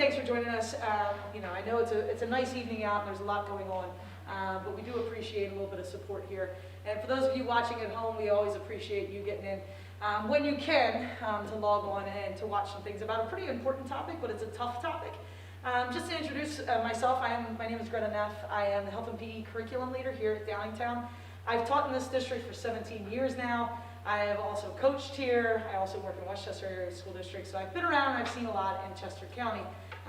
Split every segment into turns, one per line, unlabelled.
thanks for joining us. I know it's a nice evening out and there's a lot going on, but we do appreciate a little bit of support here. And for those of you watching at home, we always appreciate you getting in when you can to log on and to watch some things about a pretty important topic, but it's a tough topic. Just to introduce myself, my name is Greta Neff. I am the Health and PE Curriculum Leader here at Downingtown. I've taught in this district for 17 years now. I have also coached here. I also work in Westchester Area School District, so I've been around and I've seen a lot in Chester County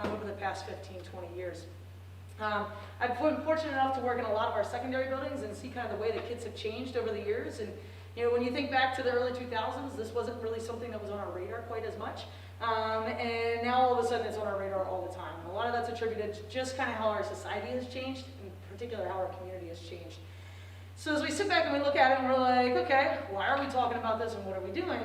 over the past 15, 20 years. I've been fortunate enough to work in a lot of our secondary buildings and see kind of the way the kids have changed over the years. And when you think back to the early 2000s, this wasn't really something that was on our radar quite as much. And now all of a sudden it's on our radar all the time. And a lot of that's attributed to just kind of how our society has changed, in particular how our community has changed. So as we sit back and we look at it and we're like, okay, why are we talking about this and what are we doing?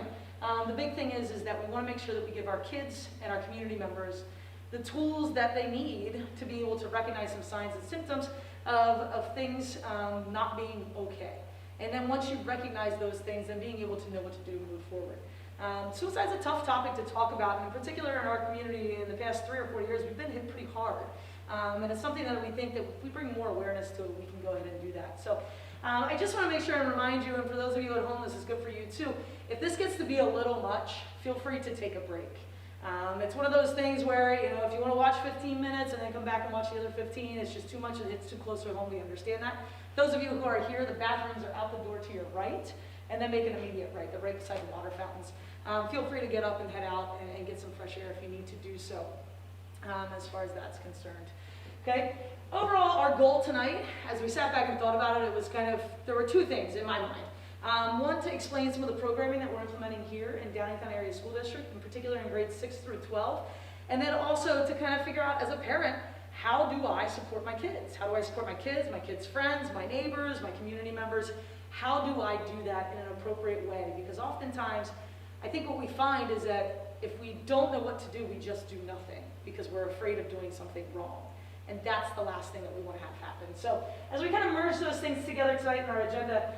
The big thing is that we want to make sure that we give our kids and our community members the tools that they need to be able to recognize some signs and symptoms of things not being okay. And then once you recognize those things, then being able to know what to do and move forward. Suicide's a tough topic to talk about, and in particular in our community in the past 3 or 4 years, we've been hit pretty hard. And it's something that we think that if we bring more awareness to it, we can go ahead and do that. So I just want to make sure and remind you, and for those of you at home, this is good for you too, if this gets to be a little much, feel free to take a break. It's one of those things where, if you want to watch 15 minutes and then come back and watch the other 15, it's just too much and it's too close to home, we understand that. Those of you who are here, the bathrooms are out the door to your right, and then make an immediate right, the right beside the water fountains. Feel free to get up and head out and get some fresh air if you need to do so, as far as that's concerned. Okay? Overall, our goal tonight, as we sat back and thought about it, it was there were 2 things in my mind. One, to explain some of the programming that we're implementing here in Downingtown Area School District, in particular in grades 6 through 12. And then also to kind of figure out, as a parent, how do I support my kids? How do I support my kids' friends, my neighbors, my community members? How do I do that in an appropriate way? Because oftentimes, I think what we find is that if we don't know what to do, we just do nothing because we're afraid of doing something wrong. And that's the last thing that we want to have happen. So as we kind of merge those things together tonight in our agenda,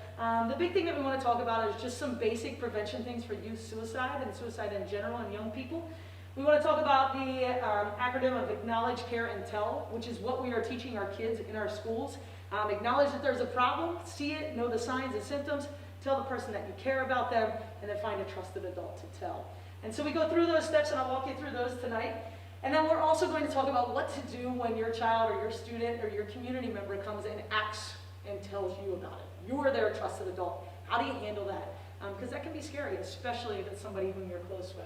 the big thing that we want to talk about is just some basic prevention things for youth suicide and suicide in general and young people. We want to talk about the acronym of Acknowledge, Care, and Tell, which is what we are teaching our kids in our schools. Acknowledge that there's a problem, see it, know the signs and symptoms, tell the person that you care about them, and then find a trusted adult to tell. And so we go through those steps, and I'll walk you through those tonight. And then we're also going to talk about what to do when your child or your student or your community member comes and acts and tells you about it. You are their trusted adult. How do you handle that? Because that can be scary, especially if it's somebody whom you're close with.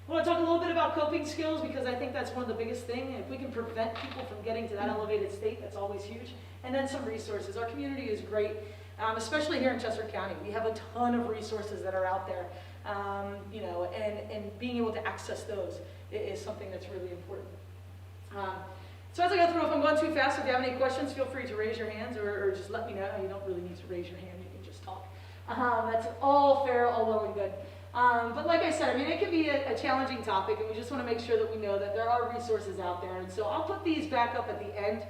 I want to talk a little bit about coping skills because I think that's one of the biggest things. If we can prevent people from getting to that elevated state, that's always huge. And then some resources. Our community is great, especially here in Chester County. We have a ton of resources that are out there, and being able to access those is something that's really important. So as I go through, if I'm going too fast, if you have any questions, feel free to raise your hands or just let me know. You don't really need to raise your hand, you can just talk. That's all fair, all well and good. But like I said, it can be a challenging topic, and we just want to make sure that we know that there are resources out there. And so I'll put these back up at the end.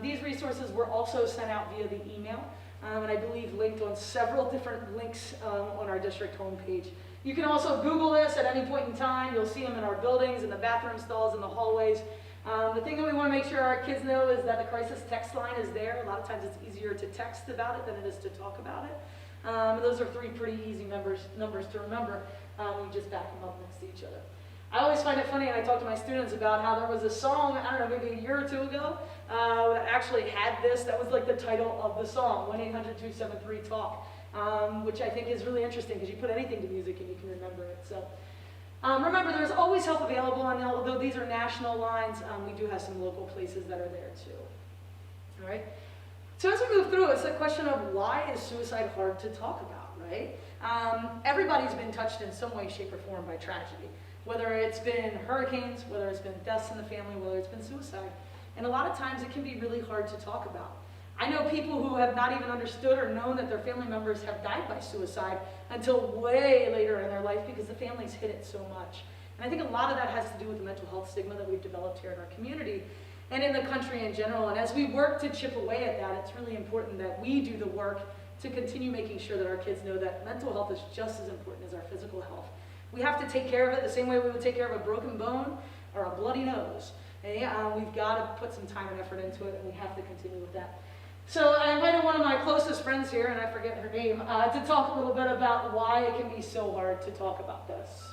These resources were also sent out via the email, and I believe linked on several different links on our district homepage. You can also Google this at any point in time. You'll see them in our buildings, in the bathroom stalls, in the hallways. The thing that we want to make sure our kids know is that the crisis text line is there. A lot of times it's easier to text about it than it is to talk about it. Those are 3 pretty easy numbers to remember. We just back them up next to each other. I always find it funny, and I talk to my students about how there was a song, I don't know, maybe a year or 2 ago, that actually had this. That was like the title of the song, 1-800-273-TALK. Which I think is really interesting because you put anything to music and you can remember it. So remember, there's always help available, and although these are national lines, we do have some local places that are there too. All right. So as we move through, it's a question of why is suicide hard to talk about, right? Everybody's been touched in some way, shape, or form by tragedy, whether it's been hurricanes, whether it's been deaths in the family, whether it's been suicide. And a lot of times it can be really hard to talk about. I know people who have not even understood or known that their family members have died by suicide until way later in their life because the families hid it so much. And I think a lot of that has to do with the mental health stigma that we've developed here in our community and in the country in general. And as we work to chip away at that, it's really important that we do the work to continue making sure that our kids know that mental health is just as important as our physical health. We have to take care of it the same way we would take care of a broken bone. or a bloody nose. And we've got to put some time and effort into it, and we have to continue with that. So I invited one of my closest friends here, and I forget her name, to talk a little bit about why it can be so hard to talk about this.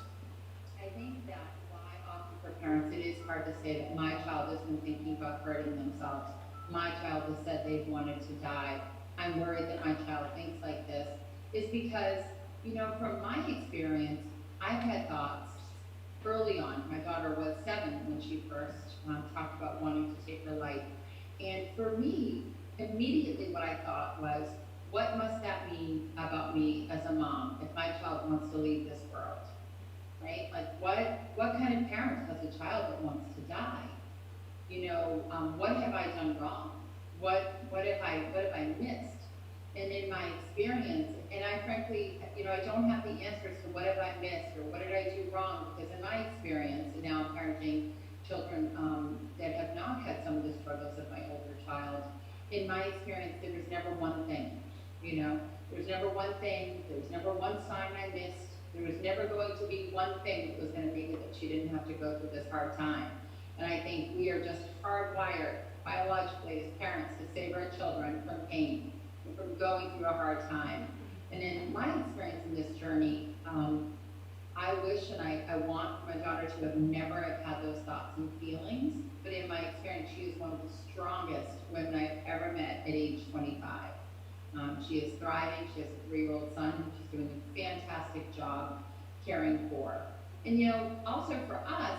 I think that why often for parents it is hard to say that my child has been thinking about hurting themselves. My child has said they've wanted to die. I'm worried that my child thinks like this, is because, you know, from my experience, I've had thoughts early on. My daughter was 7 when she first talked about wanting to take her life. And for me, immediately what I thought was, what must that mean about me as a mom if my child wants to leave this world, right? Like what kind of parent has a child that wants to die? You know, what have I done wrong? What have I missed? And in my experience, and I frankly, you know, I don't have the answers to what have I missed or what did I do wrong, because in my experience, and now I'm parenting children that have not had some of the struggles of my older child, in my experience, there was never one thing, you know, there was never one thing, there was never one sign I missed, there was never going to be one thing that was going to make it that she didn't have to go through this hard time. And I think we are just hardwired biologically as parents to save our children from pain, from going through a hard time. And in my experience in this journey, I wish and I want my daughter to have never had those thoughts and feelings, but in my experience, she is one of the strongest women I've ever met at age 25. She is thriving. She has a 3-year-old son who she's doing a fantastic job caring for. And you know, also for us,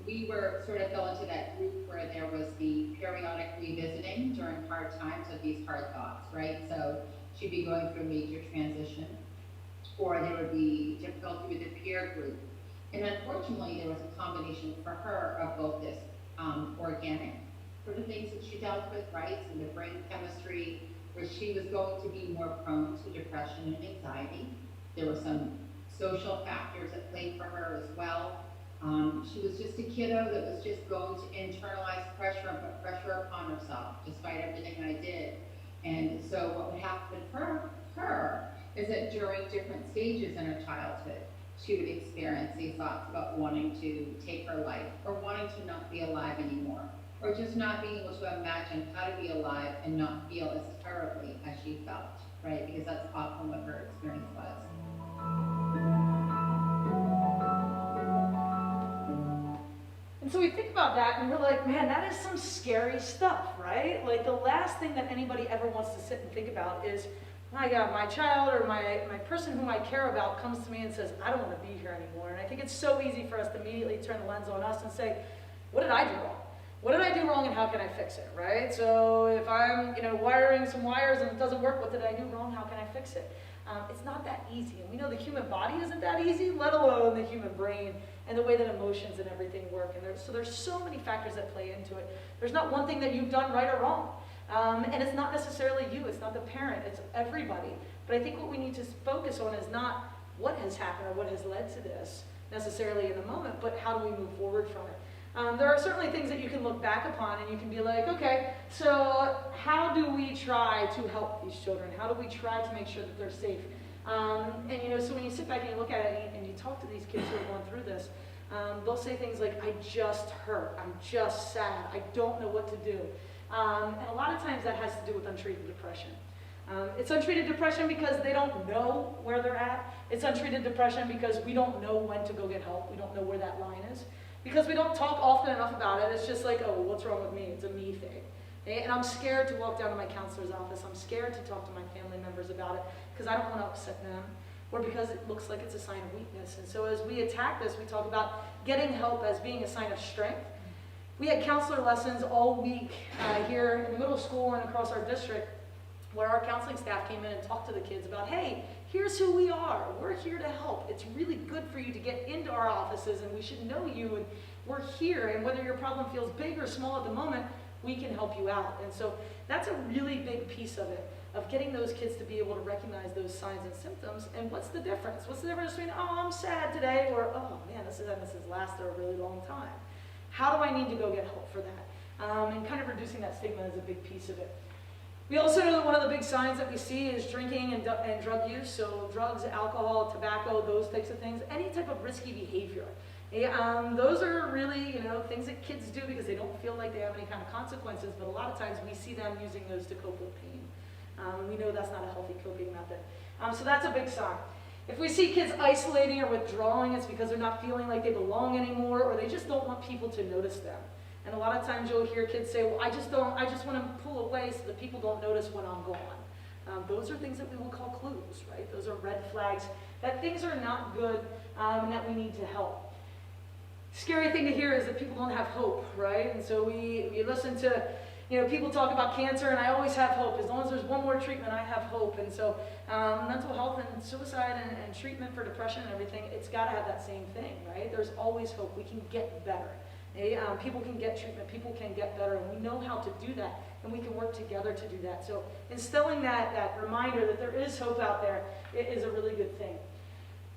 we were sort of fell into that group where there was the periodic revisiting during hard times of these hard thoughts, right? So she'd be going through a major transition, or there would be difficulty with the peer group. And unfortunately, there was a combination for her of both this organic sort of things that she dealt with, right? And the brain chemistry, where she was going to be more prone to depression and anxiety. There were some social factors that played for her as well. She was just a kiddo that was just going to internalize pressure and put pressure upon herself, despite everything I did. And so what would happen for her is that during different stages in her childhood, she would experience these thoughts about wanting to take her life, or wanting to not be alive anymore, or just not being able to imagine how to be alive and not feel as terribly as she felt, right? Because that's often what her experience was.
And so we think about that and we're like, man, that is some scary stuff, right? Like the last thing that anybody ever wants to sit and think about is, my God, my child or my person whom I care about comes to me and says, I don't want to be here anymore. And I think it's so easy for us to immediately turn the lens on us and say, what did I do wrong? What did I do wrong and how can I fix it, right? So if I'm, wiring some wires and it doesn't work, what did I do wrong? How can I fix it? It's not that easy. And we know the human body isn't that easy, let alone the human brain and the way that emotions and everything work. And there's so many factors that play into it. There's not one thing that you've done right or wrong. And it's not necessarily you, it's not the parent, it's everybody. But I think what we need to focus on is not what has happened or what has led to this necessarily in the moment, but how do we move forward from it? There are certainly things that you can look back upon and you can be like, okay, so how do we try to help these children? How do we try to make sure that they're safe? So when you sit back and you look at it and you talk to these kids who have gone through this, they'll say things like, I just hurt, I'm just sad, I don't know what to do. And a lot of times that has to do with untreated depression. It's untreated depression because they don't know where they're at. It's untreated depression because we don't know when to go get help. We don't know where that line is. Because we don't talk often enough about it. It's just like, oh, what's wrong with me? It's a me thing. And I'm scared to walk down to my counselor's office. I'm scared to talk to my family members about it because I don't want to upset them, or because it looks like it's a sign of weakness. And so as we attack this, we talk about getting help as being a sign of strength. We had counselor lessons all week here in the middle school and across our district, where our counseling staff came in and talked to the kids about, hey, here's who we are. We're here to help. It's really good for you to get into our offices, and we should know you, and we're here. And whether your problem feels big or small at the moment, we can help you out. And so that's a really big piece of it, of getting those kids to be able to recognize those signs and symptoms. And what's the difference? What's the difference between, oh, I'm sad today, or, oh, man, this has lasted a really long time. How do I need to go get help for that? And kind of reducing that stigma is a big piece of it. We also know that one of the big signs that we see is drinking and drug use, so drugs, alcohol, tobacco, those types of things, any type of risky behavior. Those are really, things that kids do because they don't feel like they have any kind of consequences, but a lot of times we see them using those to cope with pain. We know that's not a healthy coping method. So that's a big sign. If we see kids isolating or withdrawing, it's because they're not feeling like they belong anymore, or they just don't want people to notice them. And a lot of times you'll hear kids say, well, I just want to pull away so that people don't notice when I'm gone. Those are things that we will call clues, right? Those are red flags that things are not good and that we need to help. Scary thing to hear is that people don't have hope, right? And so we listen to, people talk about cancer, and I always have hope. As long as there's one more treatment, I have hope. And so mental health and suicide and treatment for depression and everything, it's got to have that same thing, right? There's always hope. We can get better. People can get treatment. People can get better, and we know how to do that, and we can work together to do that. So instilling that reminder that there is hope out there is a really good thing.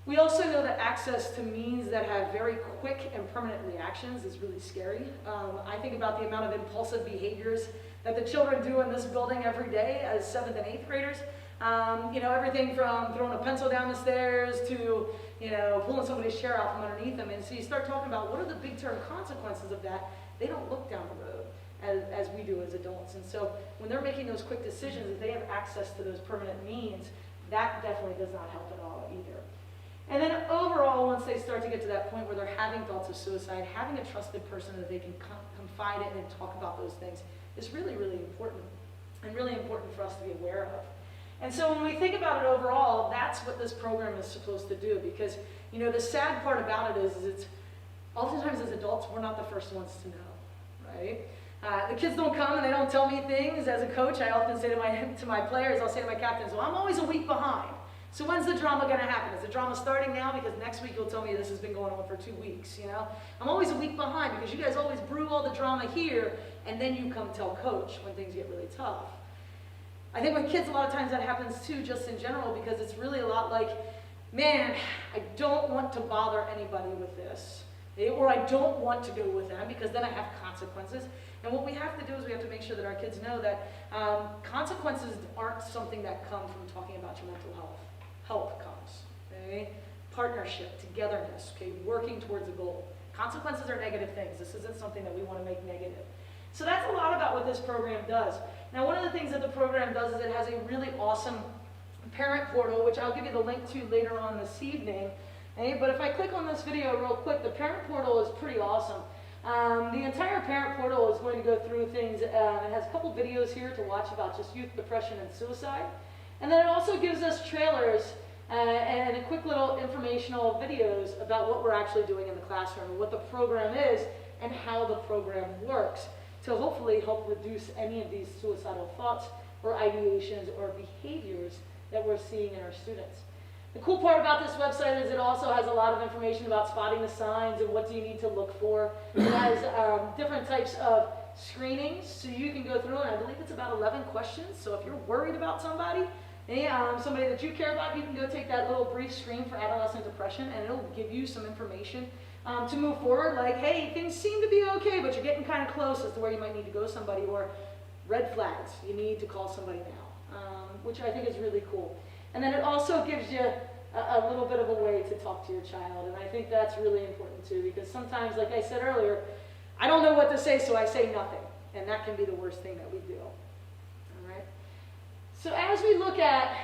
We also know that access to means that have very quick and permanent reactions is really scary. I think about the amount of impulsive behaviors that the children do in this building every day as 7th and 8th graders. Everything from throwing a pencil down the stairs to, pulling somebody's chair out from underneath them. And so you start talking about what are the big term consequences of that. They don't look down the road as we do as adults. And so when they're making those quick decisions, if they have access to those permanent means, that definitely does not help at all either. And then overall, once they start to get to that point where they're having thoughts of suicide, having a trusted person that they can confide in and talk about those things is really, really important, and really important for us to be aware of. And so when we think about it overall, that's what this program is supposed to do, because, the sad part about it is it's oftentimes as adults, we're not the first ones to know, right? The kids don't come and they don't tell me things. As a coach, I often say to my players, I'll say to my captains, well, I'm always a week behind. So when's the drama going to happen? Is the drama starting now? Because next week you'll tell me this has been going on for 2 weeks, I'm always a week behind because you guys always brew all the drama here, and then you come tell coach when things get really tough. I think with kids, a lot of times that happens too, just in general, because it's really a lot like, man, I don't want to bother anybody with this. Or I don't want to go with them because then I have consequences. And what we have to do is we have to make sure that our kids know that consequences aren't something that come from talking about your mental health. Help comes, okay? Partnership, togetherness, okay? Working towards a goal. Consequences are negative things. This isn't something that we want to make negative. So that's a lot about what this program does. Now, one of the things that the program does is it has a really awesome parent portal, which I'll give you the link to later on this evening. Okay? But if I click on this video real quick, the parent portal is pretty awesome. The entire parent portal is going to go through things. It has a couple videos here to watch about just youth depression and suicide. And then it also gives us trailers and a quick little informational videos about what we're actually doing in the classroom, what the program is, and how the program works to hopefully help reduce any of these suicidal thoughts or ideations or behaviors that we're seeing in our students. The cool part about this website is it also has a lot of information about spotting the signs and what do you need to look for. It has different types of screenings, so you can go through, and I believe it's about 11 questions. So if you're worried about somebody that you care about, you can go take that little brief screen for adolescent depression, and it'll give you some information to move forward, like, hey, things seem to be okay, but you're getting kind of close as to where you might need to go somebody, or red flags, you need to call somebody now, which I think is really cool. And then it also gives you a little bit of a way to talk to your child, and I think that's really important too, because sometimes, like I said earlier, I don't know what to say, so I say nothing, and that can be the worst thing that we do. All right? So as we look at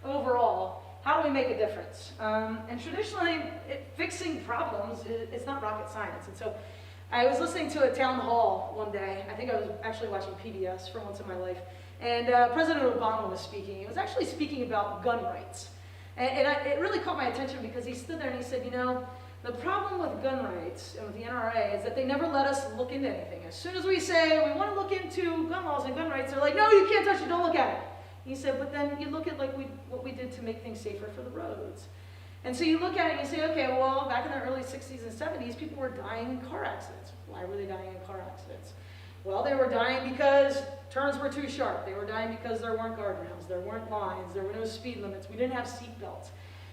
overall, how do we make a difference? And traditionally, fixing problems, it's not rocket science. And so I was listening to a town hall one day. I think I was actually watching PBS for once in my life. And President Obama was speaking. He was actually speaking about gun rights. It really caught my attention because he stood there and he said, the problem with gun rights and with the NRA is that they never let us look into anything. As soon as we say we want to look into gun laws and gun rights, they're like, no, you can't touch it, don't look at it. He said, but then you look at what we did to make things safer for the roads. And so you look at it and you say, okay, well, back in the early 60s and 70s, people were dying in car accidents. Why were they dying in car accidents? Well, they were dying because turns were too sharp. They were dying because there weren't guardrails, there weren't lines, there were no speed limits, we didn't have seat belts.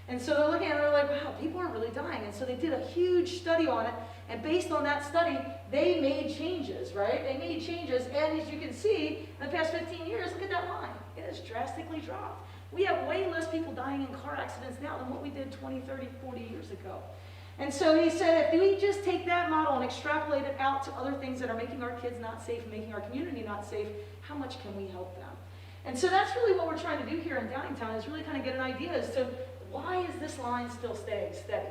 And so they're looking at it and they're like, wow, people are really dying. And so they did a huge study on it, and based on that study, they made changes, right? They made changes, and as you can see, in the past 15 years, look at that line. It has drastically dropped. We have way less people dying in car accidents now than what we did 20, 30, 40 years ago. And so he said, if we just take that model and extrapolate it out to other things that are making our kids not safe, making our community not safe, how much can we help them? And so that's really what we're trying to do here in Downingtown, is really kind of get an idea as to why is this line still staying steady?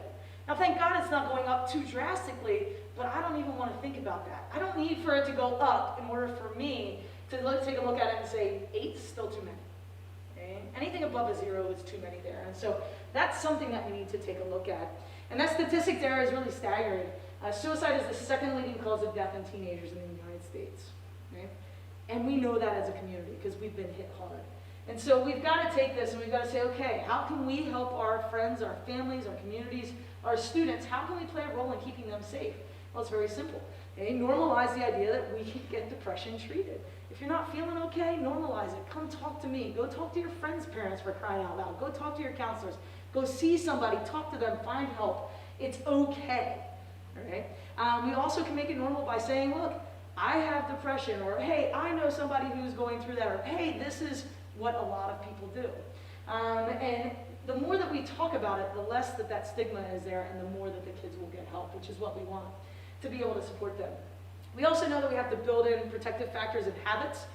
Now, thank God it's not going up too drastically, but I don't even want to think about that. I don't need for it to go up in order for me to take a look at it and say, 8's still too many. Okay? Anything above a 0 is too many there. And so that's something that we need to take a look at. And that statistic there is really staggering. Suicide is the second leading cause of death in teenagers in the United States. Okay? And we know that as a community because we've been hit hard. And so we've got to take this and we've got to say, okay, how can we help our friends, our families, our communities, our students? How can we play a role in keeping them safe? Well, it's very simple. Okay? Normalize the idea that we can get depression treated. If you're not feeling okay, normalize it. Come talk to me. Go talk to your friends' parents, for crying out loud. Go talk to your counselors. Go see somebody, talk to them, find help. It's okay. All right? We also can make it normal by saying, look, I have depression, or hey, I know somebody who's going through that, or hey, this is what a lot of people do. And the more that we talk about it, the less that stigma is there, and the more that the kids will get help, which is what we want, to be able to support them. We also know that we have to build in protective factors and habits.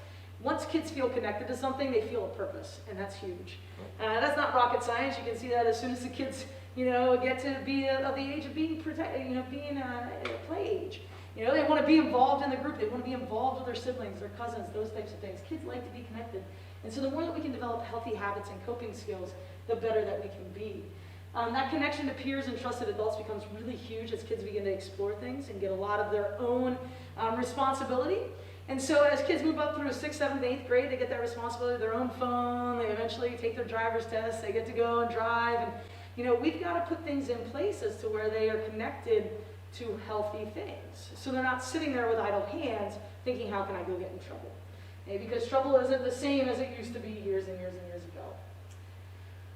Once kids feel connected to something, they feel a purpose, and that's huge. That's not rocket science. You can see that as soon as the kids, get to be of the age of being being play age. They want to be involved in the group. They want to be involved with their siblings, their cousins, those types of things. Kids like to be connected. And so the more that we can develop healthy habits and coping skills, the better that we can be. That connection to peers and trusted adults becomes really huge as kids begin to explore things and get a lot of their own responsibility. And so as kids move up through 6th, 7th, 8th grade, they get that responsibility of their own phone. They eventually take their driver's test. They get to go and drive. And, we've got to put things in place as to where they are connected to healthy things. So they're not sitting there with idle hands thinking, how can I go get in trouble? Because trouble isn't the same as it used to be years and years and years ago.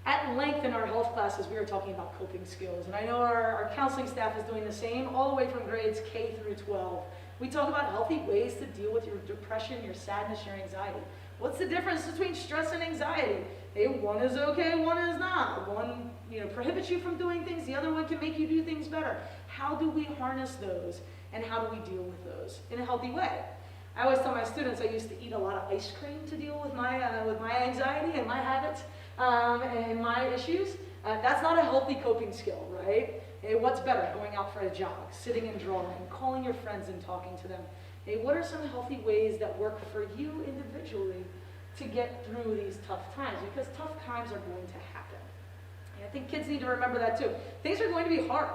At length in our health classes, we are talking about coping skills. And I know our counseling staff is doing the same all the way from grades K through 12. We talk about healthy ways to deal with your depression, your sadness, your anxiety. What's the difference between stress and anxiety? One is okay, one is not. One prohibits you from doing things, the other one can make you do things better. How do we harness those, and how do we deal with those in a healthy way? I always tell my students I used to eat a lot of ice cream to deal with my anxiety and my habits and my issues. That's not a healthy coping skill, right? What's better? Going out for a jog, sitting and drawing, calling your friends and talking to them. What are some healthy ways that work for you individually to get through these tough times? Because tough times are going to happen. I think kids need to remember that too. Things are going to be hard.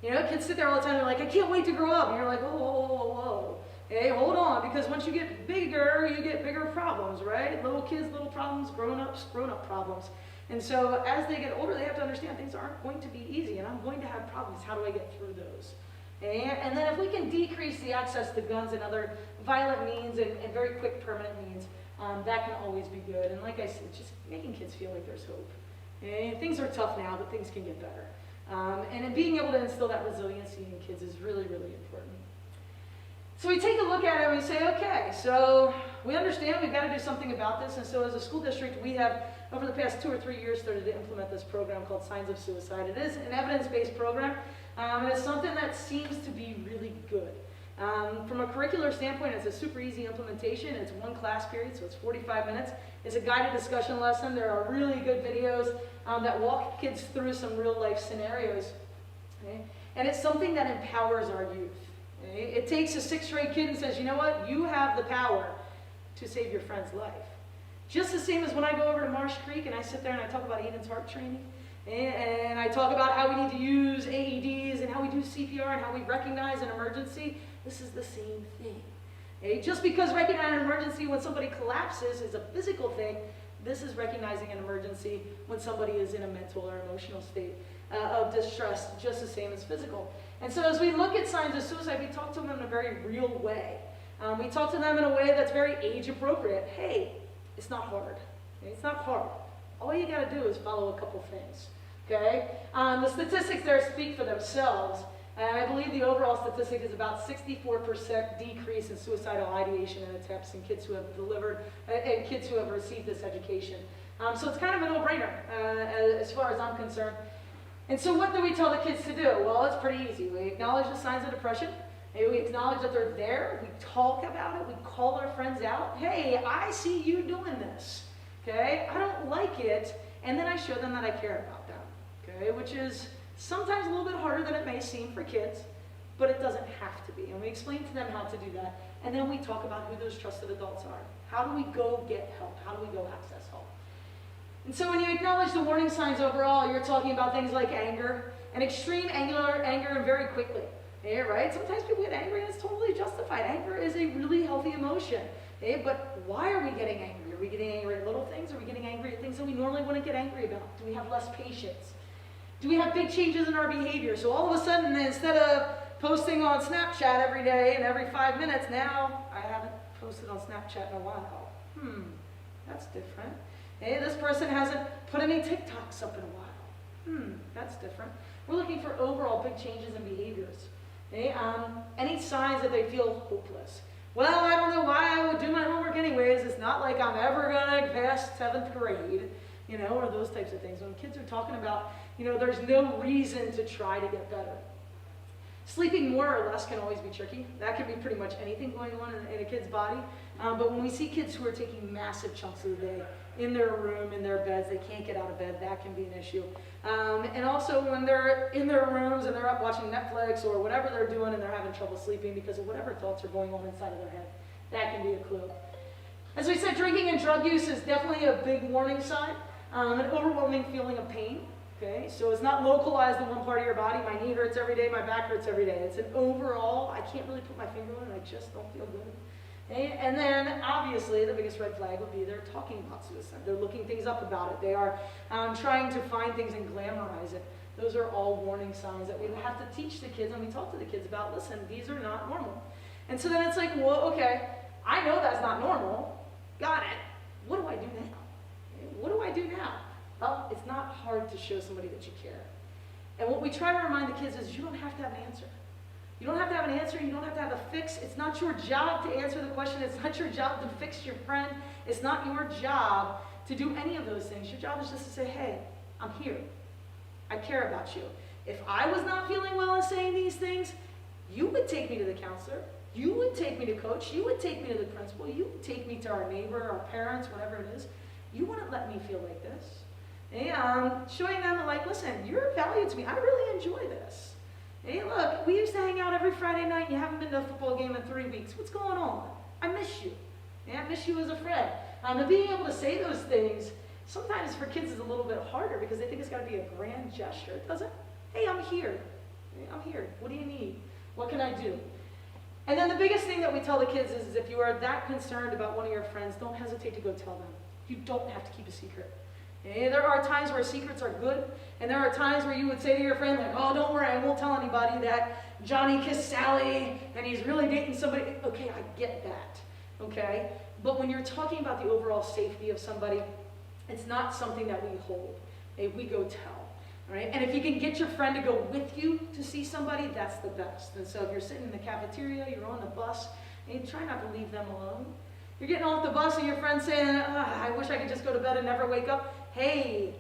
Kids sit there all the time, they're like, I can't wait to grow up. And you're like, whoa, whoa, whoa, whoa. Hey, hold on, because once you get bigger, you get bigger problems, right? Little kids, little problems, grown-ups, grown-up problems. And so as they get older, they have to understand things aren't going to be easy, and I'm going to have problems. How do I get through those? And then if we can decrease the access to guns and other violent means and very quick permanent means, that can always be good. And like I said, just making kids feel like there's hope. And things are tough now, but things can get better. And in being able to instill that resiliency in kids is really, really important. So we take a look at it and we say, okay, so we understand we've got to do something about this. And so as a school district, we have, over the past 2 or 3 years, started to implement this program called Signs of Suicide. It is an evidence-based program, and it's something that seems to be really good. From a curricular standpoint, it's a super easy implementation. It's one class period, so it's 45 minutes. It's a guided discussion lesson. There are really good videos that walk kids through some real-life scenarios. Okay? And it's something that empowers our youth. It takes a 6th grade kid and says, you know what? You have the power to save your friend's life. Just the same as when I go over to Marsh Creek and I sit there and I talk about Aiden's heart training. And I talk about how we need to use AEDs and how we do CPR and how we recognize an emergency. This is the same thing. Just because recognizing an emergency when somebody collapses is a physical thing, this is recognizing an emergency when somebody is in a mental or emotional state of distress, just the same as physical. And so as we look at signs of suicide, we talk to them in a very real way. We talk to them in a way that's very age appropriate. Hey, it's not hard. It's not hard. All you got to do is follow a couple things. Okay? The statistics there speak for themselves. And I believe the overall statistic is about 64% decrease in suicidal ideation and attempts in kids who have delivered, and kids who have received this education. So it's kind of a no-brainer as far as I'm concerned. And so what do we tell the kids to do? Well, it's pretty easy. We acknowledge the signs of depression. We acknowledge that they're there. We talk about it. We call our friends out. Hey, I see you doing this. Okay? I don't like it. And then I show them that I care about them. Okay? Which is sometimes a little bit harder than it may seem for kids, but it doesn't have to be. And we explain to them how to do that. And then we talk about who those trusted adults are. How do we go get help? How do we go access help? And so when you acknowledge the warning signs overall, you're talking about things like anger, and extreme anger and very quickly. Yeah, right? Sometimes people get angry and it's totally justified. Anger is a really healthy emotion. Okay? But why are we getting angry? Are we getting angry at little things? Are we getting angry at things that we normally wouldn't get angry about? Do we have less patience? Do we have big changes in our behavior? So all of a sudden, instead of posting on Snapchat every day and every 5 minutes, now I haven't posted on Snapchat in a while. That's different. Hey, this person hasn't put any TikToks up in a while. That's different. We're looking for overall big changes in behaviors. Okay? Any signs that they feel hopeless. Well, I don't know why I would do my homework anyways. It's not like I'm ever going to pass 7th grade, or those types of things. When kids are talking about, there's no reason to try to get better. Sleeping more or less can always be tricky. That can be pretty much anything going on in a kid's body. But when we see kids who are taking massive chunks of the day in their room, in their beds, they can't get out of bed, that can be an issue. And also when they're in their rooms and they're up watching Netflix or whatever they're doing and they're having trouble sleeping because of whatever thoughts are going on inside of their head, that can be a clue. As we said, drinking and drug use is definitely a big warning sign, an overwhelming feeling of pain. Okay, so it's not localized in one part of your body. My knee hurts every day, my back hurts every day. It's an overall, I can't really put my finger on it, I just don't feel good. Okay? And then, obviously, the biggest red flag would be they're talking about suicide. They're looking things up about it. They are trying to find things and glamorize it. Those are all warning signs that we have to teach the kids, and we talk to the kids about, listen, these are not normal. And so then it's like, well, okay, I know that's not normal. Got it. What do I do now? Okay? What do I do now? Well, it's not hard to show somebody that you care. And what we try to remind the kids is you don't have to have an answer. You don't have to have an answer. You don't have to have a fix. It's not your job to answer the question. It's not your job to fix your friend. It's not your job to do any of those things. Your job is just to say, hey, I'm here. I care about you. If I was not feeling well and saying these things, you would take me to the counselor. You would take me to coach. You would take me to the principal. You would take me to our neighbor, our parents, whatever it is. You wouldn't let me feel like this. And showing them that, like, listen, you're of value to me. I really enjoy this. Hey, look, we used to hang out every Friday night. You haven't been to a football game in 3 weeks. What's going on? I miss you. Yeah, I miss you as a friend. And being able to say those things, sometimes for kids is a little bit harder because they think it's got to be a grand gesture. It doesn't. Hey, I'm here. Hey, I'm here. What do you need? What can I do? And then the biggest thing that we tell the kids is if you are that concerned about one of your friends, don't hesitate to go tell them. You don't have to keep a secret. Okay? There are times where secrets are good, and there are times where you would say to your friend, like, oh, don't worry, I won't tell anybody that Johnny kissed Sally and he's really dating somebody. Okay, I get that, okay? But when you're talking about the overall safety of somebody, it's not something that we hold. Okay? We go tell, right? And if you can get your friend to go with you to see somebody, that's the best. And so if you're sitting in the cafeteria, you're on the bus, and you try not to leave them alone. You're getting off the bus and your friend's saying, I wish I could just go to bed and never wake up. Hey,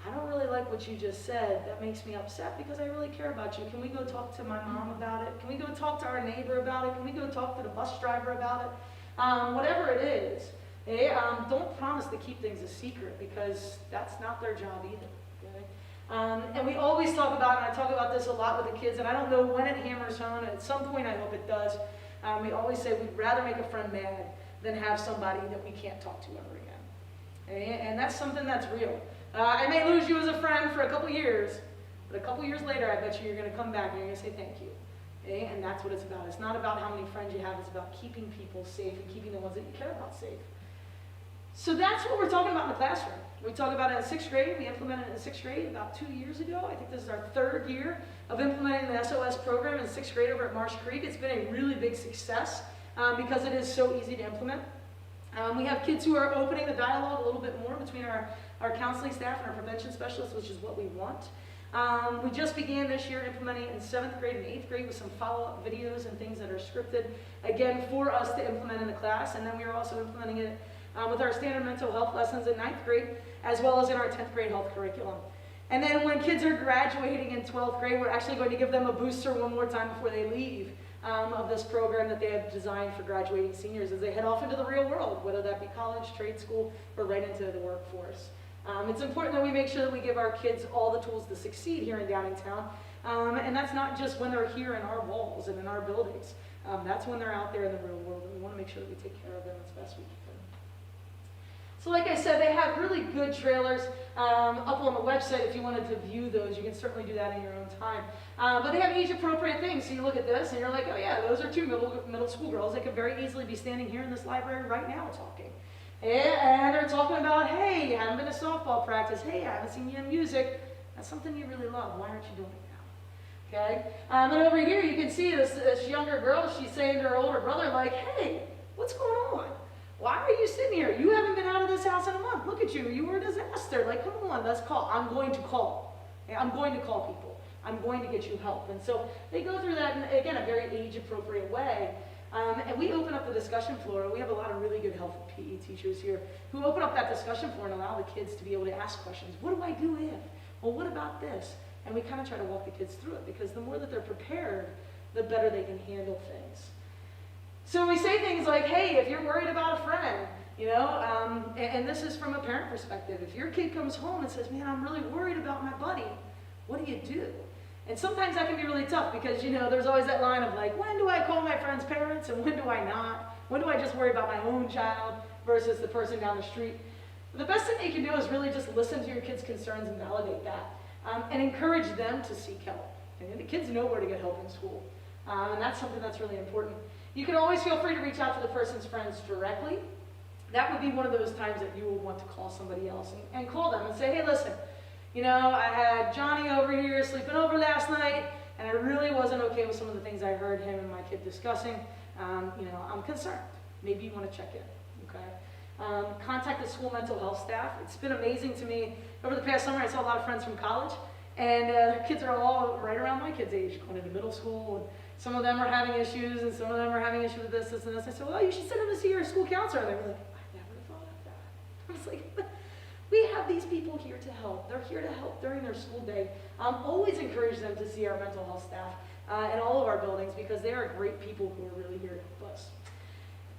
I don't really like what you just said. That makes me upset because I really care about you. Can we go talk to my mom about it? Can we go talk to our neighbor about it? Can we go talk to the bus driver about it? Whatever it is. Okay? Don't promise to keep things a secret because that's not their job either. Okay? And we always talk about, and I talk about this a lot with the kids, and I don't know when it hammers home. At some point I hope it does. We always say we'd rather make a friend mad than have somebody that we can't talk to ever again. And that's something that's real. I may lose you as a friend for a couple years, but a couple years later, I bet you're going to come back and you're going to say thank you. And that's what it's about. It's not about how many friends you have. It's about keeping people safe and keeping the ones that you care about safe. So that's what we're talking about in the classroom. We talk about it in 6th grade. We implemented it in 6th grade about 2 years ago. I think this is our 3rd year of implementing the SOS program in 6th grade over at Marsh Creek. It's been a really big success because it is so easy to implement. We have kids who are opening the dialogue a little bit more between our counseling staff and our prevention specialists, which is what we want. We just began this year implementing it in 7th grade and 8th grade with some follow-up videos and things that are scripted, again, for us to implement in the class. And then we are also implementing it with our standard mental health lessons in 9th grade, as well as in our 10th grade health curriculum. And then when kids are graduating in 12th grade, we're actually going to give them a booster one more time before they leave of this program that they have designed for graduating seniors as they head off into the real world, whether that be college, trade school, or right into the workforce. It's important that we make sure that we give our kids all the tools to succeed here in Downingtown. And that's not just when they're here in our walls and in our buildings. That's when they're out there in the real world, and we want to make sure that we take care of them as best we can. So like I said, they have really good trailers up on the website. If you wanted to view those, you can certainly do that in your own time. But they have age-appropriate things. So you look at this, and you're like, oh yeah, those are two middle school girls. They could very easily be standing here in this library right now talking. And they're talking about, hey, you haven't been to softball practice. Hey, I haven't seen you in music. That's something you really love. Why aren't you doing it now? Okay? And over here, you can see this younger girl. She's saying to her older brother, like, hey, what's going on? Why are you sitting here? You haven't been out of this house in a month. Look at you. You were a disaster. Like, come on, let's call. I'm going to call. Okay? I'm going to call people. I'm going to get you help. And so they go through that in, again, a very age-appropriate way. And we open up the discussion floor. We have a lot of really good, helpful PE teachers here who open up that discussion floor and allow the kids to be able to ask questions. What do I do if? Well, what about this? And we kind of try to walk the kids through it, because the more that they're prepared, the better they can handle things. So we say things like, hey, if you're worried about a friend, you know, and this is from a parent perspective. If your kid comes home and says, man, I'm really worried about my buddy, what do you do? And sometimes that can be really tough, because, you know, there's always that line of like, when do I call my friend's parents and when do I not? When do I just worry about my own child versus the person down the street? The best thing you can do is really just listen to your kids' concerns and validate that, and encourage them to seek help. And the kids know where to get help in school, and that's something that's really important. You can always feel free to reach out to the person's friends directly. That would be one of those times that you would want to call somebody else and call them and say, hey, listen, you know, I had Johnny over here sleeping over last night, and I really wasn't okay with some of the things I heard him and my kid discussing. You know, I'm concerned. Maybe you want to check in, okay? Contact the school mental health staff. It's been amazing to me. Over the past summer, I saw a lot of friends from college, and their kids are all right around my kids' age, going into middle school, and some of them are having issues, and some of them are having issues with this, and this. I said, well, you should send them to see your school counselor. And they were like, I never thought of that. I was like, we have these people here to help. They're here to help during their school day. Always encourage them to see our mental health staff in all of our buildings, because they are great people who are really here to help us.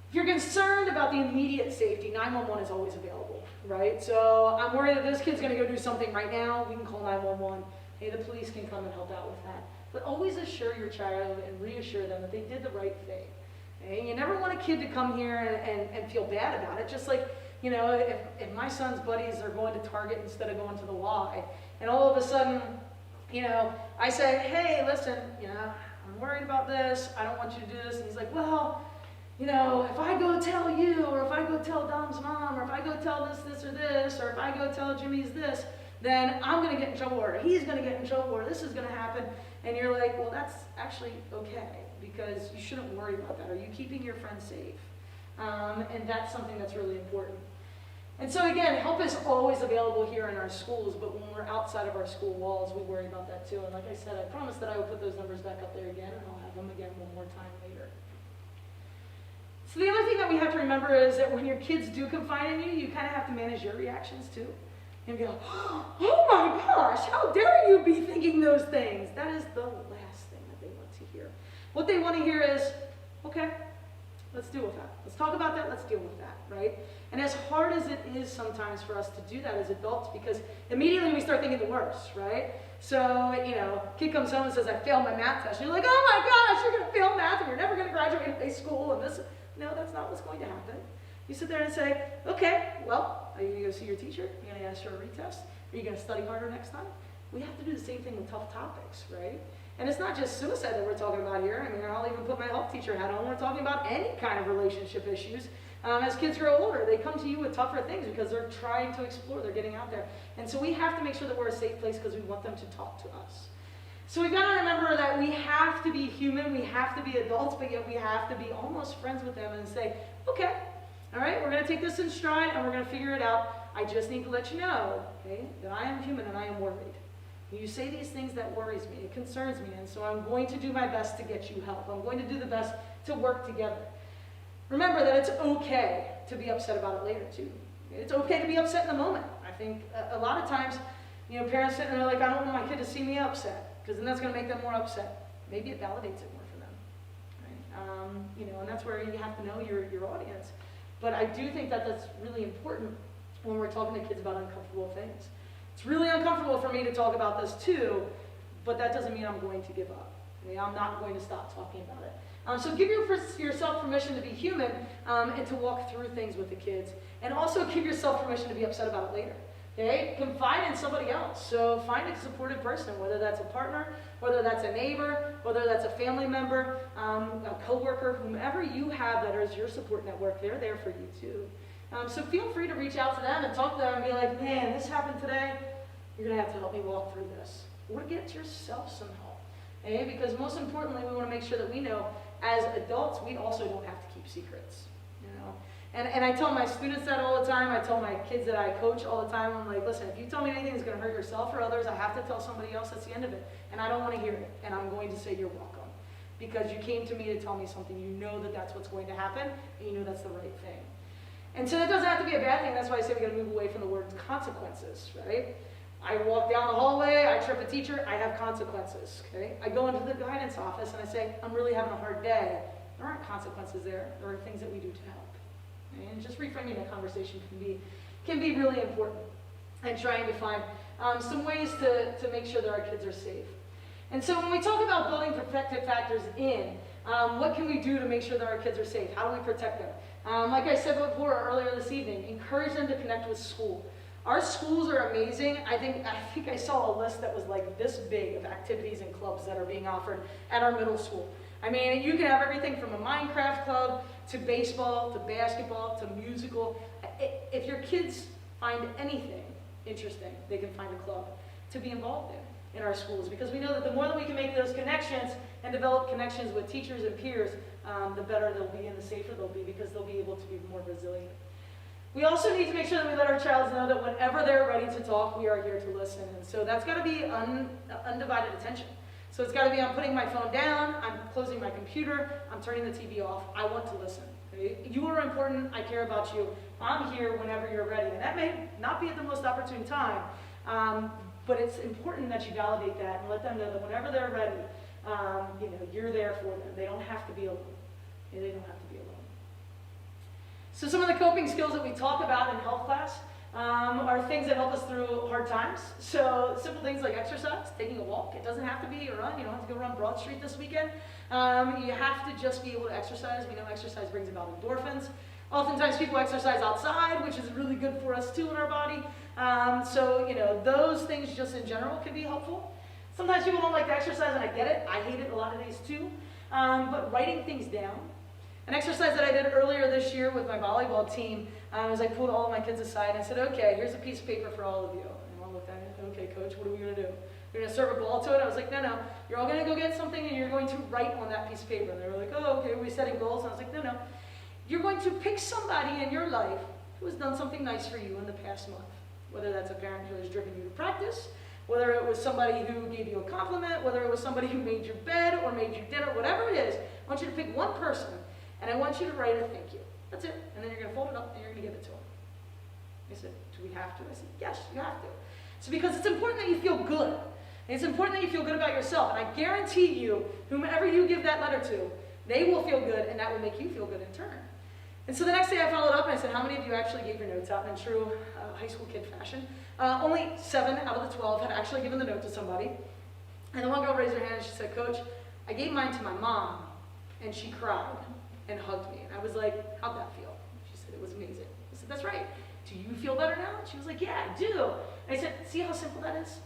If you're concerned about the immediate safety, 911 is always available, right? So I'm worried that this kid's going to go do something right now. We can call 911. Hey, the police can come and help out with that. But always assure your child and reassure them that they did the right thing. Okay? You never want a kid to come here and feel bad about it. Just like, you know, if my son's buddies are going to Target instead of going to the Y, and all of a sudden, you know, I say, hey, listen, you know, I'm worried about this. I don't want you to do this. And he's like, well, you know, if I go tell you, or if I go tell Dom's mom, or if I go tell this or this, or if I go tell Jimmy's this, then I'm going to get in trouble, or he's going to get in trouble, or this is going to happen. And you're like, well, that's actually okay, because you shouldn't worry about that. Are you keeping your friends safe? And that's something that's really important. And so again, help is always available here in our schools, but when we're outside of our school walls, we worry about that too. And like I said, I promised that I would put those numbers back up there again, and I'll have them again one more time later. So the other thing that we have to remember is that when your kids do confide in you, you kind of have to manage your reactions too. And go, oh my gosh, how dare you be thinking those things? That is the last thing that they want to hear. What they want to hear is, okay, let's deal with that. Let's talk about that, let's deal with that, right? And as hard as it is sometimes for us to do that as adults, because immediately we start thinking the worst, right? So, you know, kid comes home and says, I failed my math test. And you're like, oh my gosh, you're going to fail math and you're never going to graduate high school. And this, no, that's not what's going to happen. You sit there and say, okay, well, are you going to go see your teacher? Are you going to ask for a retest? Are you going to study harder next time? We have to do the same thing with tough topics, right? And it's not just suicide that we're talking about here. I mean, I'll even put my health teacher hat on. We're talking about any kind of relationship issues. As kids grow older, they come to you with tougher things because they're trying to explore, they're getting out there. And so we have to make sure that we're a safe place because we want them to talk to us. So we've got to remember that we have to be human, we have to be adults, but yet we have to be almost friends with them and say, okay, all right, we're going to take this in stride and we're going to figure it out. I just need to let you know, okay, that I am human and I am worried. You say these things that worries me, it concerns me, and so I'm going to do my best to get you help. I'm going to do the best to work together. Remember that it's okay to be upset about it later too. It's okay to be upset in the moment. I think a lot of times, Parents sitting there like, I don't want my kid to see me upset, because then that's going to make them more upset. Maybe it validates it more for them, right? And that's where you have to know your audience. But I do think that that's really important when we're talking to kids about uncomfortable things. It's really uncomfortable for me to talk about this too, but that doesn't mean I'm going to give up. I'm not going to stop talking about it. So give yourself permission to be human and to walk through things with the kids. And also give yourself permission to be upset about it later. Okay? Confide in somebody else. So find a supportive person, whether that's a partner, whether that's a neighbor, whether that's a family member, a coworker, whomever you have that is your support network, they're there for you too. So feel free to reach out to them and talk to them and be like, man, this happened today. You're going to have to help me walk through this. Or get yourself some help. Okay? Because most importantly, we want to make sure that we know as adults, we also don't have to keep secrets. And I tell my students that all the time. I tell my kids that I coach all the time. I'm like, listen, if you tell me anything that's going to hurt yourself or others, I have to tell somebody else. That's the end of it. And I don't want to hear it. And I'm going to say you're welcome. Because you came to me to tell me something. You know that that's what's going to happen. And you know that's the right thing. And so it doesn't have to be a bad thing. That's why I say we got to move away from the word consequences, right? I walk down the hallway, I trip a teacher, I have consequences, okay? I go into the guidance office and I say, I'm really having a hard day. There aren't consequences there. There are things that we do to help. Okay? And just reframing that conversation can be really important. And trying to find some ways to make sure that our kids are safe. And so when we talk about building protective factors in, what can we do to make sure that our kids are safe? How do we protect them? Like I said before earlier this evening, encourage them to connect with school. Our schools are amazing. I think I saw a list that was like this big of activities and clubs that are being offered at our middle school. I mean, you can have everything from a Minecraft club to baseball to basketball to musical. If your kids find anything interesting, they can find a club to be involved in our schools, because we know that the more that we can make those connections and develop connections with teachers and peers, the better they'll be and the safer they'll be, because they'll be able to be more resilient. We also need to make sure that we let our child know that whenever they're ready to talk, we are here to listen. And so that's got to be undivided attention. So it's got to be, I'm putting my phone down, I'm closing my computer, I'm turning the TV off, I want to listen. Okay? You are important, I care about you, I'm here whenever you're ready. And that may not be at the most opportune time, but it's important that you validate that and let them know that whenever they're ready, you're there for them. They don't have to be alone. They don't have to be alone. So some of the coping skills that we talk about in health class are things that help us through hard times. So simple things like exercise, taking a walk. It doesn't have to be a run. You don't have to go run Broad Street this weekend. You have to just be able to exercise. We know exercise brings about endorphins. Oftentimes people exercise outside, which is really good for us too in our body. Those things just in general can be helpful. Sometimes people don't like to exercise, and I get it. I hate it a lot of days too. But writing things down. An exercise that I did earlier this year with my volleyball team is I pulled all of my kids aside and I said, okay, here's a piece of paper for all of you. And they all looked at it, okay, coach, what are we going to do? You're going to serve a ball to it? I was like, no, you're all going to go get something and you're going to write on that piece of paper. And they were like, oh, okay, are we setting goals? And I was like, no. You're going to pick somebody in your life who has done something nice for you in the past month. Whether that's a parent who has driven you to practice, whether it was somebody who gave you a compliment, whether it was somebody who made your bed or made you dinner, whatever it is, I want you to pick one person. And I want you to write a thank you. That's it. And then you're going to fold it up and you're going to give it to them. They said, do we have to? I said, yes, you have to. So because it's important that you feel good. And it's important that you feel good about yourself. And I guarantee you, whomever you give that letter to, they will feel good and that will make you feel good in turn. And so the next day I followed up and I said, how many of you actually gave your notes out in true high school kid fashion? Only 7 out of the 12 had actually given the note to somebody. And the one girl raised her hand and she said, Coach, I gave mine to my mom and she cried and hugged me. And I was like, how'd that feel? She said, it was amazing. I said, that's right. Do you feel better now? And she was like, yeah, I do. And I said, see how simple that is?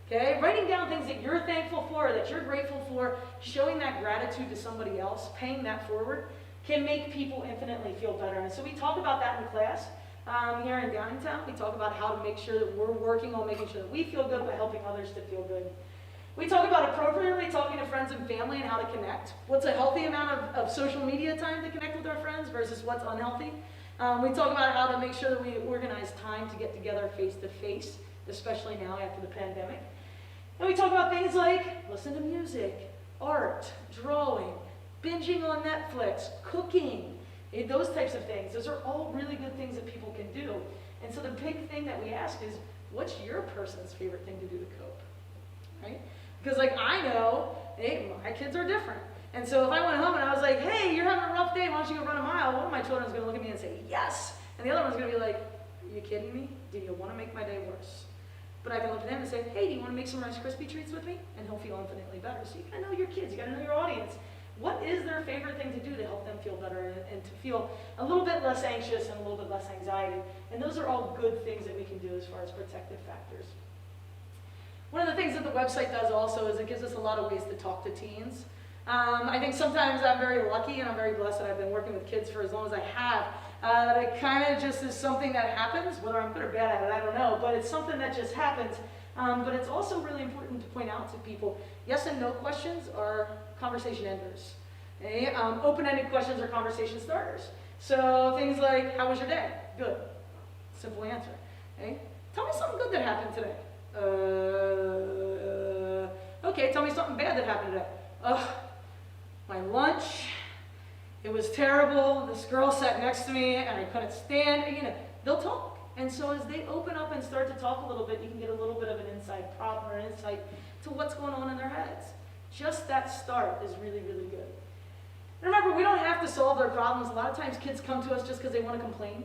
Okay, writing down things that you're thankful for, that you're grateful for, showing that gratitude to somebody else, paying that forward, can make people infinitely feel better. And so we talk about that in class here in Downingtown. We talk about how to make sure that we're working on making sure that we feel good by helping others to feel good. We talk about appropriately talking to friends and family and how to connect. What's a healthy amount of social media time to connect with our friends versus what's unhealthy. We talk about how to make sure that we organize time to get together face to face, especially now after the pandemic. And we talk about things like listen to music, art, drawing, binging on Netflix, cooking, those types of things. Those are all really good things that people can do. And so the big thing that we ask is, what's your person's favorite thing to do to cope, right? Because like I know, hey, my kids are different. And so if I went home and I was like, hey, you're having a rough day, why don't you go run a mile? One of my children is going to look at me and say, yes. And the other one's going to be like, are you kidding me? Do you want to make my day worse? But I can look at him and say, hey, do you want to make some Rice Krispie treats with me? And he'll feel infinitely better. So you got to know your kids. You got to know your audience. What is their favorite thing to do to help them feel better and to feel a little bit less anxious and a little bit less anxiety? And those are all good things that we can do as far as protective factors. One of the things that the website does also is it gives us a lot of ways to talk to teens. I think sometimes I'm very lucky and I'm very blessed that I've been working with kids for as long as I have. That it kind of just is something that happens, whether I'm good or bad at it, I don't know, but it's something that just happens. But it's also really important to point out to people, yes and no questions are conversation enders. Okay? Open-ended questions are conversation starters. So things like, how was your day? Good. Simple answer. Okay? Tell me something good that happened today. Okay, tell me something bad that happened today. My lunch, it was terrible. This girl sat next to me and I couldn't stand. You know, they'll talk. And so as they open up and start to talk a little bit, you can get a little bit of an inside problem or an insight to what's going on in their heads. Just that start is really, really good. And remember, we don't have to solve their problems. A lot of times kids come to us just because they want to complain.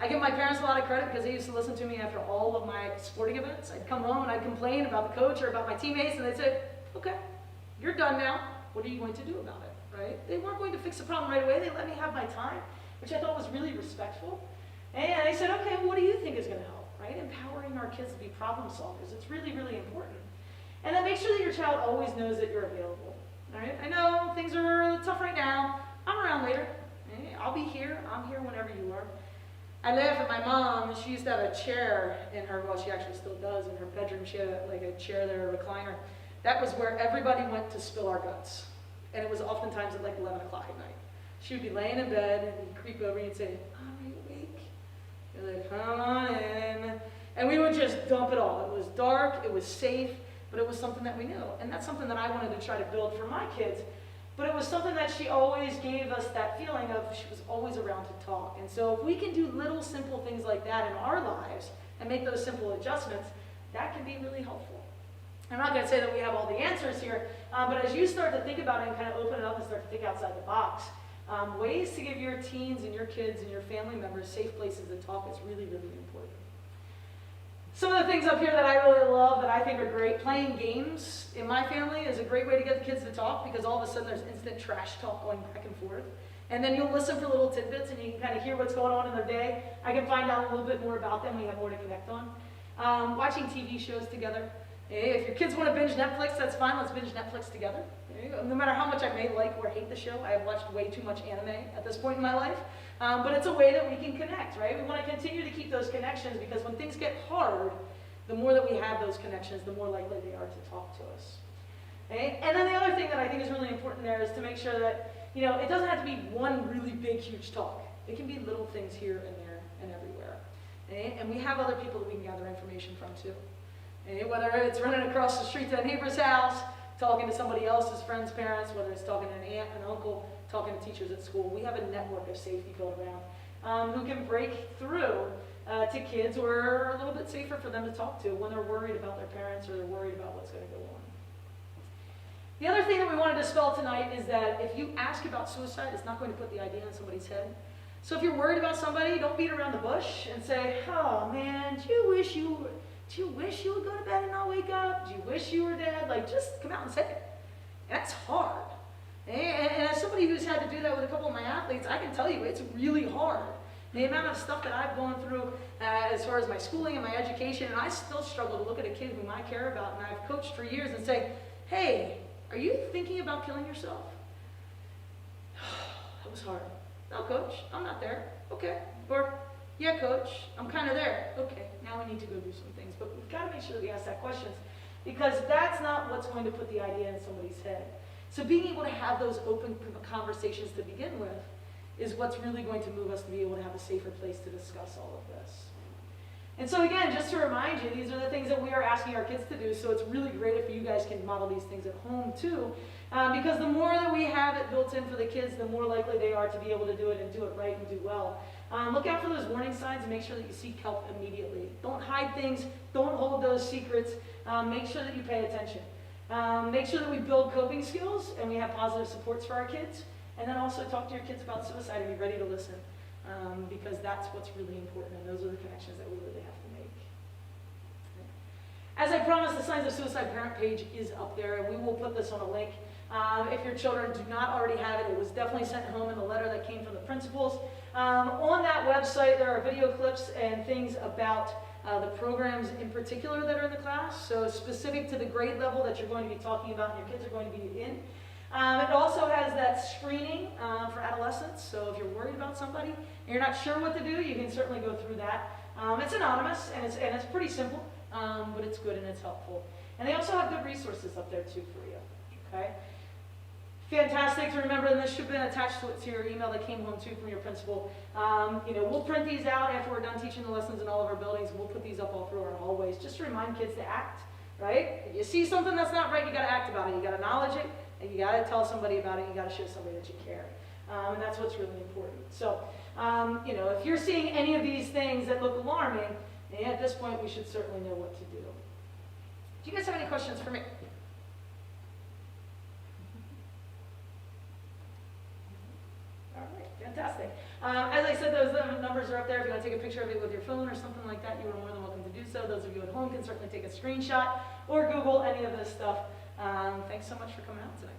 I give my parents a lot of credit because they used to listen to me after all of my sporting events. I'd come home and I'd complain about the coach or about my teammates, and they'd say, okay, you're done now. What are you going to do about it, right? They weren't going to fix the problem right away. They let me have my time, which I thought was really respectful. And I said, okay, well, what do you think is going to help, right? Empowering our kids to be problem solvers. It's really, really important. And then make sure that your child always knows that you're available, right? I know things are tough right now. I'm around later. I'll be here. I'm here whenever you are. I laugh at my mom. She used to have a chair in her, well, she actually still does, in her bedroom. She had like a chair there, a recliner. That was where everybody went to spill our guts. And it was oftentimes at like 11 o'clock at night. She would be laying in bed and he'd creep over and say, are you awake? You're like, come on in. And we would just dump it all. It was dark, it was safe, but it was something that we knew. And that's something that I wanted to try to build for my kids. But it was something that she always gave us that feeling of she was always around to talk. And so if we can do little simple things like that in our lives and make those simple adjustments, that can be really helpful. I'm not going to say that we have all the answers here, but as you start to think about it and kind of open it up and start to think outside the box, ways to give your teens and your kids and your family members safe places to talk is really, really important. Some of the things up here that I really love that I think are great, playing games in my family is a great way to get the kids to talk because all of a sudden there's instant trash talk going back and forth. And then you'll listen for little tidbits and you can kind of hear what's going on in their day. I can find out a little bit more about them. We have more to connect on. Watching TV shows together. If your kids want to binge Netflix, that's fine. Let's binge Netflix together. No matter how much I may like or hate the show, I have watched way too much anime at this point in my life. But it's a way that we can connect, right? We want to continue to keep those connections because when things get hard, the more that we have those connections, the more likely they are to talk to us. Okay? And then the other thing that I think is really important there is to make sure that, you know, it doesn't have to be one really big, huge talk. It can be little things here and there and everywhere. Okay? And we have other people that we can gather information from too. Okay? Whether it's running across the street to a neighbor's house, talking to somebody else's friend's parents, whether it's talking to an aunt, an uncle, talking to teachers at school, we have a network of safety built around who can break through to kids who are a little bit safer for them to talk to when they're worried about their parents or they're worried about what's going to go on. The other thing that we want to dispel tonight is that if you ask about suicide, it's not going to put the idea in somebody's head. So if you're worried about somebody, don't beat around the bush and say, oh man, do you wish you would go to bed and not wake up? Do you wish you were dead? Like, just come out and say it. And that's hard. And as somebody who's had to do that with a couple of my athletes, I can tell you it's really hard. The amount of stuff that I've gone through as far as my schooling and my education, and I still struggle to look at a kid whom I care about and I've coached for years and say, hey, are you thinking about killing yourself? That was hard. No, coach, I'm not there. Okay. Or, yeah, coach, I'm kind of there. Okay, now we need to go do some things. But we've got to make sure that we ask that question because that's not what's going to put the idea in somebody's head. So being able to have those open conversations to begin with is what's really going to move us to be able to have a safer place to discuss all of this. And so again, just to remind you, these are the things that we are asking our kids to do, so it's really great if you guys can model these things at home too, because the more that we have it built in for the kids, the more likely they are to be able to do it and do it right and do well. Look out for those warning signs and make sure that you seek help immediately. Don't hide hide things. Don't hold those secrets. Make sure that you pay attention. Make sure that we build coping skills and we have positive supports for our kids. And then also talk to your kids about suicide and be ready to listen, because that's what's really important, and those are the connections that we really have to make. As I promised, the Signs of Suicide parent page is up there, and we will put this on a link. If your children do not already have it, it was definitely sent home in the letter that came from the principals. On that website, there are video clips and things about the programs in particular that are in the class, so specific to the grade level that you're going to be talking about and your kids are going to be in. It also has that screening for adolescents, so if you're worried about somebody and you're not sure what to do, you can certainly go through that. It's anonymous and it's pretty simple, but it's good and it's helpful. And they also have good resources up there too for you, okay? Fantastic to remember, and this should have been attached to your email that came home too from your principal. We'll print these out after we're done teaching the lessons in all of our buildings, and we'll put these up all through our hallways just to remind kids to act, right? If you see something that's not right, you got to act about it. You got to acknowledge it, and you got to tell somebody about it. You got to show somebody that you care, and that's what's really important. So, if you're seeing any of these things that look alarming, at this point we should certainly know what to do. Do you guys have any questions for me? Fantastic. As I said, those numbers are up there. If you want to take a picture of it with your phone or something like that, you are more than welcome to do so. Those of you at home can certainly take a screenshot or Google any of this stuff. Thanks so much for coming out today.